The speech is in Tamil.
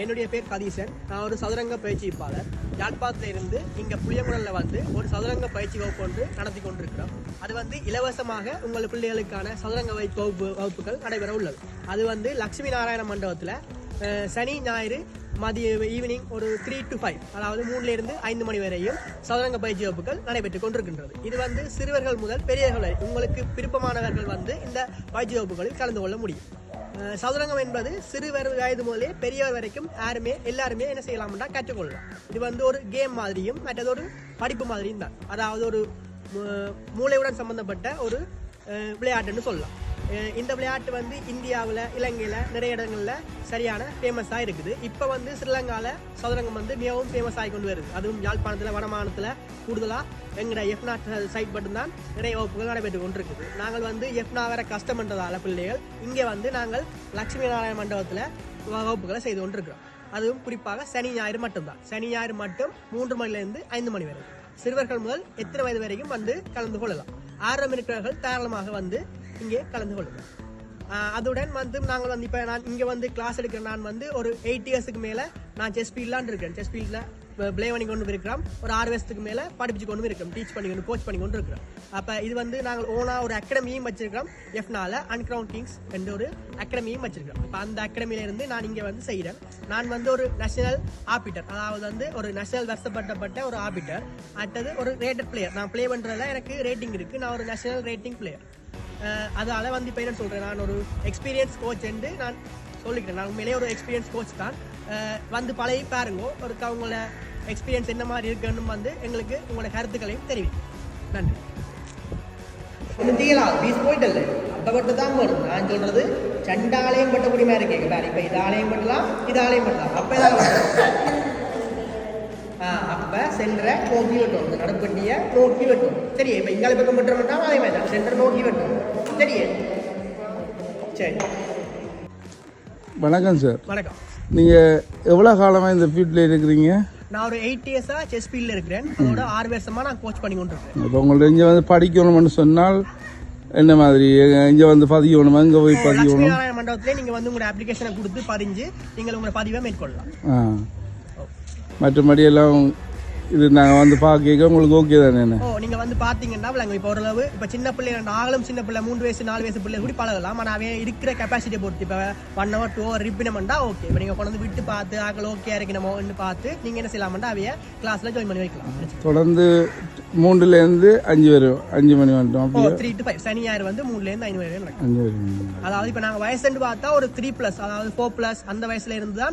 என்னுடைய பேர் கதீசன். நான் ஒரு சதுரங்க பயிற்சிப்பாளர். யாழ்ப்பாணத்தில் இருந்து இங்கே புளியங்குடலில் வந்து ஒரு சதுரங்க பயிற்சி வகுப்பு ஒன்று நடத்தி கொண்டிருக்கிறோம். அது வந்து இலவசமாக உங்கள் பிள்ளைகளுக்கான சதுரங்க வகுப்புகள் நடைபெற உள்ளது. அது வந்து லட்சுமி நாராயண மண்டபத்தில் சனி ஞாயிறு மதிய ஈவினிங் ஒரு 3 to 5, அதாவது 3லிருந்து 5 மணி வரையும் சதுரங்க பயிற்சி வகுப்புகள் நடைபெற்று கொண்டிருக்கின்றது. இது வந்து சிறுவர்கள் முதல் பெரியவர்கள் வரை உங்களுக்கு விருப்பமானவர்கள் வந்து இந்த பயிற்சி வகுப்புகளில் கலந்து கொள்ள முடியும். சதுரங்கம் என்பது சிறுவர் வயது முதலே பெரியவர் வரைக்கும் எல்லாருமே என்ன செய்யலாம்னா கற்றுக்கொள்ளலாம். இது வந்து ஒரு கேம் மாதிரியும் மற்றது ஒரு படிப்பு மாதிரியும் தான். அதாவது ஒரு மூளையுடன் சம்பந்தப்பட்ட ஒரு விளையாட்டுன்னு சொல்லலாம். இந்த விளையாட்டு வந்து இந்தியாவில் இலங்கையில் நிறைய இடங்களில் சரியான ஃபேமஸாக இருக்குது. இப்போ வந்து ஸ்ரீலங்காவில் சதுரங்கம் வந்து மிகவும் ஃபேமஸ் ஆகி கொண்டு வருது. அதுவும் யாழ்ப்பாணத்தில் வடமாநிலத்தில் கூடுதலாக எங்களோட எஃப்னா சைட் மட்டும்தான் நிறைய வகுப்புகள் நடைபெற்று கொண்டிருக்குது. நாங்கள் வந்து எஃப்னா வேற கஷ்டமன்றதால பிள்ளைகள் இங்கே வந்து நாங்கள் லட்சுமி நாராயண மண்டபத்தில் வகுப்புகளை செய்து கொண்டிருக்கிறோம். அதுவும் குறிப்பாக சனி ஞாயிறு மட்டும்தான். சனி ஞாயிறு மட்டும் 3 மணிலேருந்து 5 மணி வரை சிறுவர்கள் முதல் எத்தனை வயது வரைக்கும் வந்து கலந்து கொள்ளலாம். ஆர்வம் இருக்கிறவர்கள் தாராளமாக வந்து இங்கே கலந்து கொள்ளுங்கள். அதுடன் வந்து நாங்கள் வந்து இப்போ நான் இங்கே வந்து கிளாஸ் எடுக்கிறேன். நான் வந்து ஒரு 8 இயர்ஸுக்கு மேலே நான் செஸ் ஃபீல்டான் இருக்கேன். செஸ் ஃபீல்டில் ப்ளே பண்ணி கொண்டு இருக்கிறோம். ஒரு 6 வருஷத்துக்கு மேலே படிப்பிச்சு கொண்டு இருக்கிறோம். டீச் பண்ணி கொண்டு கோச் பண்ணி கொண்டு இருக்கிறோம். அப்போ இது வந்து நாங்கள் ஓனாக ஒரு அகாடமியும் வச்சிருக்கிறோம். எஃப்னால அன்கிரவுண்ட் கிங்ஸ் என்ற ஒரு அகாடமியும் வச்சிருக்கிறோம். இப்போ அந்த அகாடமியிலேருந்து நான் இங்கே வந்து செய்கிறேன். நான் வந்து ஒரு நேஷனல் ஆர்பிட்டர், அதாவது வந்து ஒரு நேஷனல் வருஷப்பட்ட ஒரு ஆர்பிட்டர். அடுத்தது ஒரு ரேட்டட் பிளேயர். நான் ப்ளே பண்ணுறதுல எனக்கு ரேட்டிங் இருக்குது. நான் ஒரு நேஷனல் ரேட்டிங் பிளேயர். அதால் வந்து இப்போ என்ன சொல்கிறேன், நான் ஒரு எக்ஸ்பீரியன்ஸ் கோச் என்று நான் சொல்லிக்கிறேன். நான் உண்மையிலே ஒரு எக்ஸ்பீரியன்ஸ் கோச் தான். வந்து பழகி பாருங்க, ஒரு அவங்களோட எக்ஸ்பீரியன்ஸ் என்ன மாதிரி இருக்குன்னு வந்து எங்களுக்கு உங்களோட கருத்துக்களையும் தெரிவிக்கும். நன்றி. பீஸ் போயிட்டு இல்லை அப்போ மட்டும் தான் வரும். நான் சொல்கிறது சண்டாலையும் பட்ட குடிமையாக இருக்கேங்க பாரு. இப்போ இதாலையும் பட்டலாம், இதாலையும் பட்டலாம். அப்போ தான் அப்போ சென்டரை நோக்கி வெட்டும், இந்த நடுப்பட்டியை நோக்கி வெட்டும். சரியே, இப்போ இங்கால பக்கம் மட்டும் மட்டும் அதே மாதிரி தான் சென்டர் நோக்கி வெட்டும். சரியே, சரி. வணக்கம் சார். வணக்கம். நீங்கள் எவ்வளோ காலமாக இந்த ஃபீல்டில் இருக்கிறீங்க? நான் ஒரு 8 இயர்ஸாக செஸ் ஃபீல்டில் இருக்கிறேன். அதோட 6 வருஷமாக நான் கோச் பண்ணி கொண்டு இருக்கேன். இப்போ உங்கள்ட்ட இங்கே வந்து படிக்கணும்னு சொன்னால் என்ன மாதிரி இங்கே வந்து பதியணுமா? இங்கே போய் பதியணும்? லட்சுமி நாராயண மண்டபத்திலே நீங்கள் வந்து உங்களோட அப்ளிகேஷனை கொடுத்து பதிஞ்சு நீங்கள் உங்களோட பதிவை மேற்கொள்ளலாம். மற்றபடி எல்லாம் இது நாங்கள் வந்து பார்க்க உங்களுக்கு ஓகே தானே? நீங்கள் வந்து பார்த்தீங்கன்னா விளங்க. இப்போ ஓரளவு இப்போ சின்ன பிள்ளை, நாங்களும் சின்ன பிள்ளை 3 வயசு 4 வயசு பிள்ளை கூட பழகலாம். ஆனால் அவன் இருக்கிற கெப்பாசிட்டியை பொறுத்து இப்போ 1 hour 2 hour ரிப்பினமெண்டா ஓகே. இப்போ நீங்கள் கொண்டு வந்து விட்டு பார்த்து ஆக்கள் ஓகே இருக்கணுமோன்னு பார்த்து நீங்கள் என்ன செய்யலாம்டா அவைய கிளாஸில் ஜாயின் பண்ணி வைக்கலாம். தொடர்ந்து 3லேருந்து 5 வரும், 5 மணி வந்துடும். 3 to 5 சனி ஞாயிறு வந்து 3லேருந்து 5 வரை நடக்கும். அதாவது இப்போ நாங்கள் வயசுன்னு பார்த்தா ஒரு 3+, அதாவது 4+ அந்த வயசுல இருந்து தான்